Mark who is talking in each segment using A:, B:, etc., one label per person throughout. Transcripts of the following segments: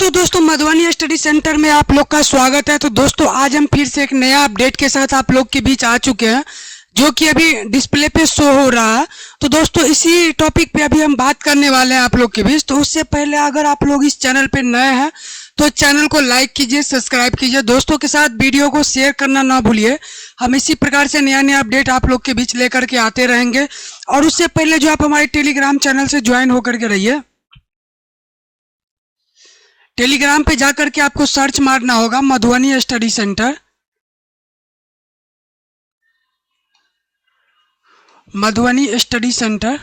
A: तो दोस्तों Madhubani study centre में आप लोग का स्वागत है। तो दोस्तों आज हम फिर से एक नया अपडेट के साथ आप लोग के बीच आ चुके हैं, जो कि अभी डिस्प्ले पे शो हो रहा है। तो दोस्तों इसी टॉपिक पे अभी हम बात करने वाले हैं आप लोग के बीच। तो उससे पहले अगर आप लोग इस चैनल पे नए हैं तो चैनल को लाइक कीजिए, सब्सक्राइब कीजिए, दोस्तों के साथ वीडियो को शेयर करना ना भूलिए। हम इसी प्रकार से नया नया अपडेट आप लोग के बीच लेकर के आते रहेंगे। और उससे पहले जो आप हमारे टेलीग्राम चैनल से ज्वाइन होकर के रहिए। टेलीग्राम पे जाकर के आपको सर्च मारना होगा Madhubani study centre. Madhubani study centre,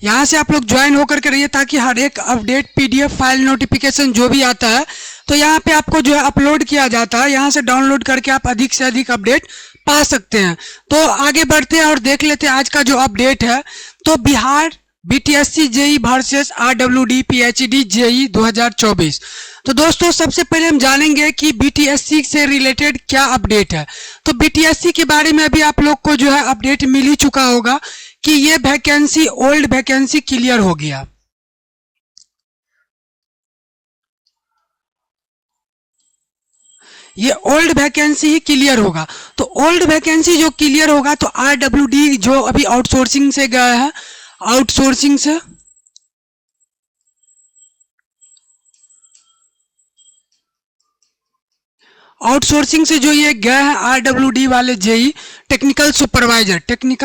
A: यहाँ से आप लोग ज्वाइन होकर के रहिए ताकि हर एक अपडेट पीडीएफ फाइल नोटिफिकेशन जो भी आता है तो यहाँ पे आपको जो है अपलोड किया जाता है। यहाँ से डाउनलोड करके आप अधिक से अधिक अपडेट पा सकते हैं। तो आगे बढ़ते हैं और देख लेते हैं आज का जो अपडेट है। तो Bihar BTSC JE versus RWD PHD JE 2024। तो दोस्तों सबसे पहले हम जानेंगे कि बीटीएससी से रिलेटेड क्या अपडेट है। तो बीटीएससी के बारे में अभी आप लोग को जो है अपडेट मिल ही चुका होगा कि ये वैकेंसी ओल्ड वैकेंसी क्लियर हो गया। ये ओल्ड वैकेंसी ही क्लियर होगा। तो ओल्ड वैकेंसी जो क्लियर होगा तो आरडब्ल्यूडी जो अभी आउटसोर्सिंग से गया है, आउटसोर्सिंग से जो ये गए हैं आरडब्ल्यूडी वाले जेई टेक्निकल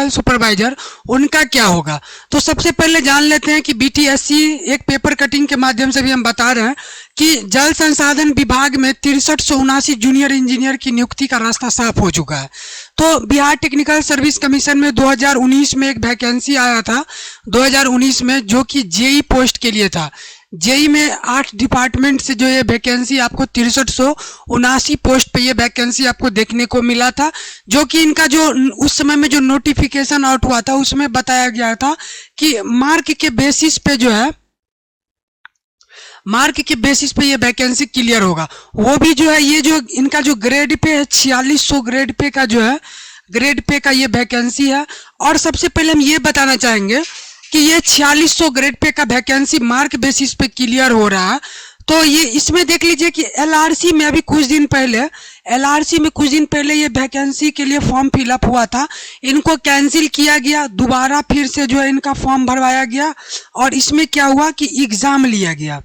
A: सुपरवाइजर उनका क्या होगा। तो सबसे पहले जान लेते हैं कि बीटीएससी एक पेपर कटिंग के माध्यम से भी हम बता रहे हैं कि जल संसाधन विभाग में 6379 जूनियर इंजीनियर की नियुक्ति का रास्ता साफ हो चुका है। तो बिहार टेक्निकल सर्विस कमीशन में 2019 में एक वैकेंसी आया था 2019 में, जो कि जेई पोस्ट के लिए था। जेई में 8 डिपार्टमेंट से जो ये वैकेंसी आपको 6379 पोस्ट पे ये वैकेंसी आपको देखने को मिला था, जो कि इनका जो उस समय में जो नोटिफिकेशन आउट हुआ था उसमें बताया गया था कि मार्क के बेसिस पे जो है, मार्क के बेसिस पे ये वैकेंसी क्लियर होगा। वो भी जो है ये जो इनका जो ग्रेड पे है 4600 ग्रेड पे का जो है, ग्रेड पे का ये वैकेंसी है। और सबसे पहले हम ये बताना चाहेंगे कि ये 4600 ग्रेड पे का वैकेंसी मार्क बेसिस पे क्लियर हो रहा है। तो ये इसमें देख लीजिए कि एलआरसी में अभी कुछ दिन पहले ये वैकेंसी के लिए फॉर्म फिलअप हुआ था, इनको कैंसिल किया गया, दोबारा फिर से जो है इनका फॉर्म भरवाया गया और इसमें क्या हुआ कि एग्जाम लिया गया।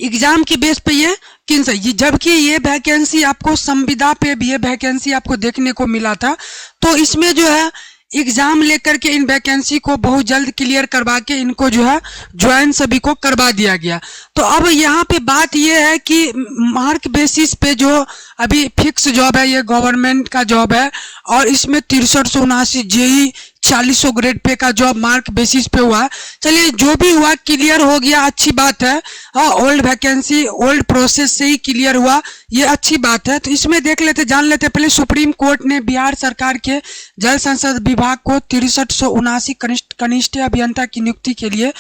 A: एग्जाम की बेस पे ये जबकि ये वैकेंसी आपको संविदा पे भी ये वैकेंसी आपको देखने को मिला था। तो इसमें जो है एग्जाम लेकर के इन वैकेंसी को बहुत जल्द क्लियर करवा के इनको जो है ज्वाइन सभी को करवा दिया गया। तो अब यहाँ पे बात ये है कि मार्क बेसिस पे जो अभी फिक्स जॉब है, ये गवर्नमेंट का जॉब है और इसमें 6379 जेई 4600 ग्रेड पे का जॉब मार्क बेसिस पे हुआ। चलिए जो भी हुआ क्लियर हो गया, अच्छी बात है। ओल्ड वैकेंसी ओल्ड प्रोसेस से ही क्लियर हुआ, ये अच्छी बात है। तो इसमें देख लेते, जान लेते पहले सुप्रीम कोर्ट ने बिहार सरकार के जल संसाधन विभाग को 6379 कनिष्ठ अभियंता की नियुक्ति के लिए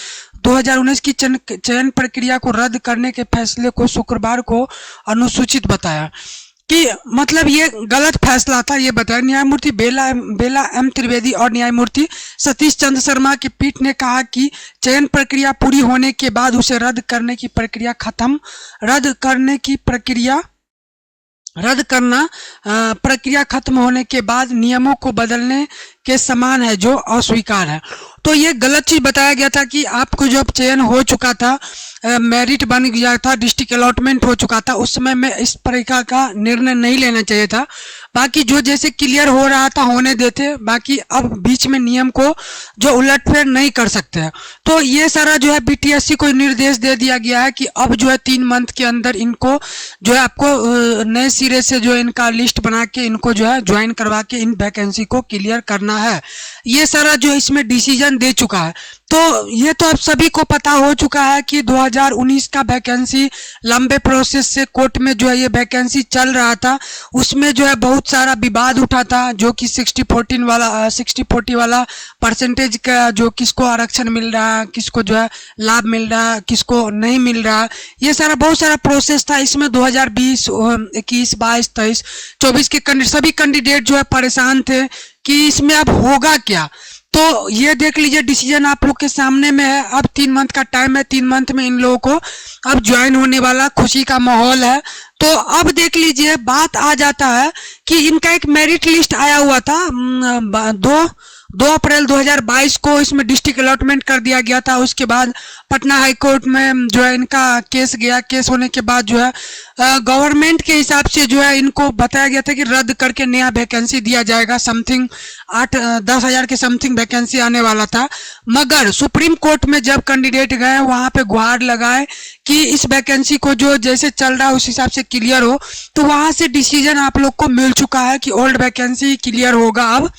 A: 2019 की चयन प्रक्रिया को रद्द करने के फैसले को शुक्रवार को अनुसूचित बताया कि मतलब ये गलत फैसला था, ये बताया। न्यायमूर्ति बेला एम त्रिवेदी और न्यायमूर्ति सतीश चंद्र शर्मा की पीठ ने कहा कि चयन प्रक्रिया पूरी होने के बाद उसे रद्द करना प्रक्रिया खत्म होने के बाद नियमों को बदलने के समान है, जो अस्वीकार है। तो ये गलत चीज बताया गया था कि आपको जब चयन हो चुका था, मेरिट बन गया था, डिस्ट्रिक्ट अलॉटमेंट हो चुका था, उस समय में इस प्रकार का निर्णय नहीं लेना चाहिए था। बाकी जो जैसे क्लियर हो रहा था होने देते, बाकी अब बीच में नियम को जो उलटफेर नहीं कर सकते हैं। तो ये सारा जो है बीटीएससी को निर्देश दे दिया गया है कि अब जो है 3 मंथ के अंदर इनको जो है आपको नए सिरे से जो इनका लिस्ट बना के इनको जो है ज्वाइन करवा के इन वैकेंसी को क्लियर करना है। ये सारा जो इसमें डिसीजन दे चुका है। तो ये तो अब सभी को पता हो चुका है कि 2019 का वैकेंसी लंबे प्रोसेस से कोर्ट में जो है ये वैकेंसी चल रहा था, उसमें जो है बहुत सारा विवाद उठा था, जो कि 60-40 वाला परसेंटेज का जो किसको आरक्षण मिल रहा है, किसको जो है लाभ मिल रहा है, किसको नहीं मिल रहा है, ये सारा बहुत सारा प्रोसेस था। इसमें 2020, 21, 22, 23, 24 के सभी कैंडिडेट जो है परेशान थे कि इसमें अब होगा क्या। तो ये देख लीजिए डिसीजन आप लोग के सामने में है। अब 3 मंथ का टाइम है, 3 मंथ में इन लोगों को अब ज्वाइन होने वाला, खुशी का माहौल है। तो अब देख लीजिए बात आ जाता है कि इनका एक मेरिट लिस्ट आया हुआ था 2 अप्रैल 2022 को, इसमें डिस्ट्रिक्ट अलॉटमेंट कर दिया गया था। उसके बाद पटना हाई कोर्ट में जो है इनका केस गया। केस होने के बाद जो है गवर्नमेंट के हिसाब से जो है इनको बताया गया था कि रद्द करके नया वैकेंसी दिया जाएगा। समथिंग 8-10 हज़ार के समथिंग वैकेंसी आने वाला था। मगर सुप्रीम कोर्ट में जब कैंडिडेट गए वहां पे गुहार लगाए कि इस वैकेंसी को जो जैसे चल रहा है उस हिसाब से क्लियर हो, तो वहां से डिसीजन आप लोग को मिल चुका है कि ओल्ड वैकेंसी क्लियर होगा। अब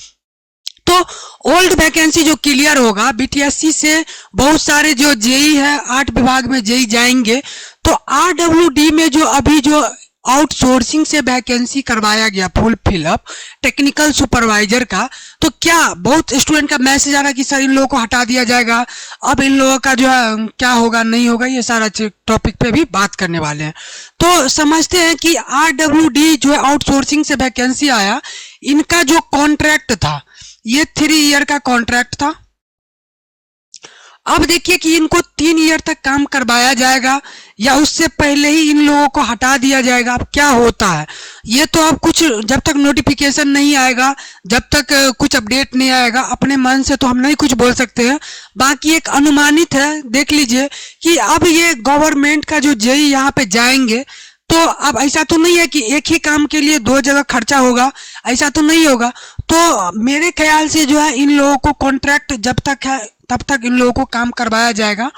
A: तो ओल्ड वैकेंसी जो क्लियर होगा, बीटीएससी से बहुत सारे जो जेई है 8 विभाग में जेई जाएंगे। तो आरडब्ल्यूडी में जो अभी जो आउटसोर्सिंग से वैकेंसी करवाया गया फुल फिलअप टेक्निकल सुपरवाइजर का, तो क्या बहुत स्टूडेंट का मैसेज आ रहा है कि सर इन लोगों को हटा दिया जाएगा, अब इन लोगों का जो है क्या होगा नहीं होगा, ये सारा टॉपिक पे भी बात करने वाले हैं। तो समझते हैं कि आरडब्ल्यूडी जो है आउटसोर्सिंग से वैकेंसी आया, इनका जो कॉन्ट्रैक्ट था ये 3 ईयर का कॉन्ट्रैक्ट था। अब देखिए कि इनको 3 ईयर तक काम करवाया जाएगा या उससे पहले ही इन लोगों को हटा दिया जाएगा। अब क्या होता है ये तो अब कुछ जब तक नोटिफिकेशन नहीं आएगा, जब तक कुछ अपडेट नहीं आएगा, अपने मन से तो हम नहीं कुछ बोल सकते हैं। बाकी एक अनुमानित है, देख लीजिए कि अब ये गवर्नमेंट का जो जेई यहाँ पे जाएंगे, तो अब ऐसा तो नहीं है कि एक ही काम के लिए 2 जगह खर्चा होगा, ऐसा तो नहीं होगा। तो मेरे ख्याल से जो है इन लोगों को कॉन्ट्रैक्ट जब तक है तब तक इन लोगों को काम करवाया जाएगा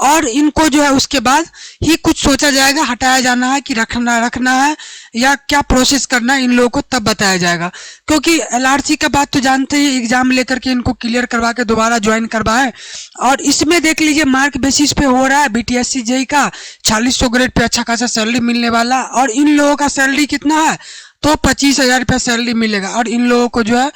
A: और इनको जो है उसके बाद ही कुछ सोचा जाएगा, हटाया जाना है कि रखना है या क्या प्रोसेस करना है इन लोगों को तब बताया जाएगा। क्योंकि एलआरसी का बात तो जानते ही, एग्जाम लेकर के इनको क्लियर करवा के दोबारा ज्वाइन करवाए। और इसमें देख लीजिए मार्क बेसिस पे हो रहा है बीटीएससी जेई का 4600 ग्रेड पे अच्छा खासा सैलरी मिलने वाला। और इन लोगों का सैलरी कितना है, तो 25,000 रुपया सैलरी मिलेगा। और इन लोगों को जो है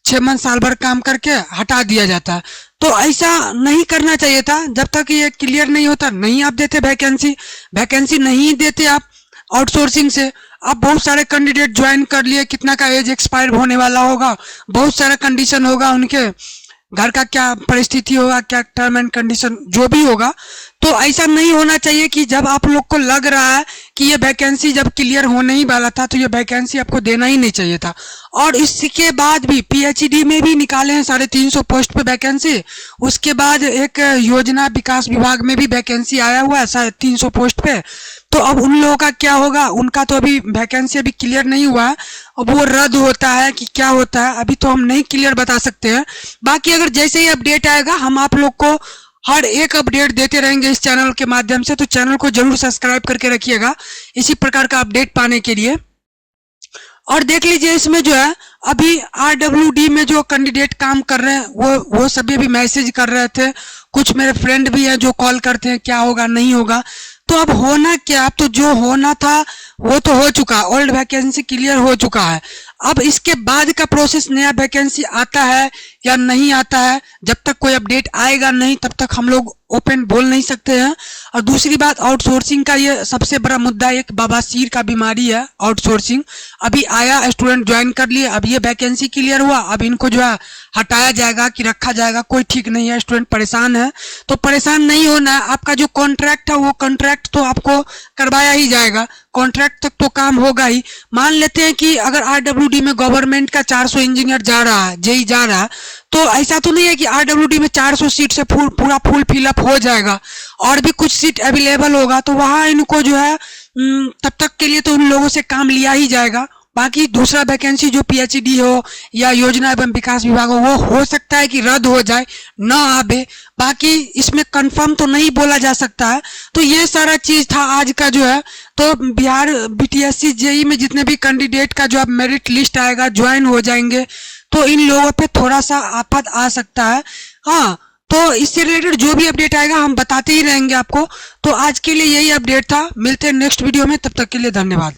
A: 6 मंथ साल भर काम करके हटा दिया जाता है। तो ऐसा नहीं करना चाहिए था। जब तक ये क्लियर नहीं होता नहीं आप देते वैकेंसी नहीं देते आप आउटसोर्सिंग से। अब बहुत सारे कैंडिडेट ज्वाइन कर लिए, कितना का एज एक्सपायर होने वाला होगा, बहुत सारा कंडीशन होगा, उनके घर का क्या परिस्थिति होगा, क्या टर्म एंड कंडीशन जो भी होगा। तो ऐसा नहीं होना चाहिए कि जब आप लोग को लग रहा है कि ये वैकेंसी जब क्लियर होने ही वाला था तो ये वैकेंसी आपको देना ही नहीं चाहिए था। और इसके बाद भी पीएचडी में भी निकाले हैं 350 पोस्ट पे वैकेंसी। उसके बाद एक योजना विकास विभाग में भी वैकेंसी आया हुआ है 350 पोस्ट पे। तो अब उन लोगों का क्या होगा, उनका तो अभी वैकेंसी अभी क्लियर नहीं हुआ है, अब वो रद्द होता है कि क्या होता है अभी तो हम नहीं क्लियर बता सकते हैं। बाकी अगर जैसे ही अपडेट आएगा हम आप लोग को हर एक अपडेट देते रहेंगे इस चैनल के माध्यम से। तो चैनल को जरूर सब्सक्राइब करके रखिएगा इसी प्रकार का अपडेट पाने के लिए। और देख लीजिए इसमें जो है अभी आरडब्ल्यूडी में जो कैंडिडेट काम कर रहे हैं वो सभी भी मैसेज कर रहे थे। कुछ मेरे फ्रेंड भी हैं जो कॉल करते हैं क्या होगा नहीं होगा। तो अब होना क्या, अब तो जो होना था वो तो हो चुका, ओल्ड वैकेंसी क्लियर हो चुका है। अब इसके बाद का प्रोसेस नया वैकेंसी आता है या नहीं आता है, जब तक कोई अपडेट आएगा नहीं तब तक हम लोग ओपन बोल नहीं सकते हैं। और दूसरी बात आउटसोर्सिंग का ये सबसे बड़ा मुद्दा, एक बवासीर का बीमारी है आउटसोर्सिंग। अभी आया, स्टूडेंट ज्वाइन कर लिए, अब ये वैकेंसी क्लियर हुआ, अब इनको जो है हटाया जाएगा कि रखा जाएगा कोई ठीक नहीं है। स्टूडेंट परेशान है तो परेशान नहीं होना है। आपका जो कॉन्ट्रैक्ट है वो कॉन्ट्रैक्ट तो आपको करवाया ही जाएगा, कॉन्ट्रैक्ट तक तो काम होगा ही। मान लेते हैं कि अगर आरडब्ल्यूडी में गवर्नमेंट का 400 इंजीनियर जा रहा है, जेई जा रहा है, तो ऐसा तो नहीं है कि आरडब्ल्यूडी में 400 सीट से पूरा फुल फिलअप हो जाएगा, और भी कुछ सीट अवेलेबल होगा। तो वहां इनको जो है तब तक के लिए तो उन लोगों से काम लिया ही जाएगा। बाकी दूसरा वैकेंसी जो पीएचडी हो या योजना एवं विकास विभाग हो सकता है कि रद्द हो जाए, न आवे। बाकी इसमें कंफर्म तो नहीं बोला जा सकता है। तो ये सारा चीज था आज का जो है। तो बिहार बीटीएससी जेई में जितने भी कैंडिडेट का जो अब मेरिट लिस्ट आएगा ज्वाइन हो जाएंगे, तो इन लोगों पे थोड़ा सा आफत आ सकता है। हाँ, तो इससे रिलेटेड जो भी अपडेट आएगा हम बताते ही रहेंगे आपको। तो आज के लिए यही अपडेट था, मिलते हैं नेक्स्ट वीडियो में, तब तक के लिए धन्यवाद।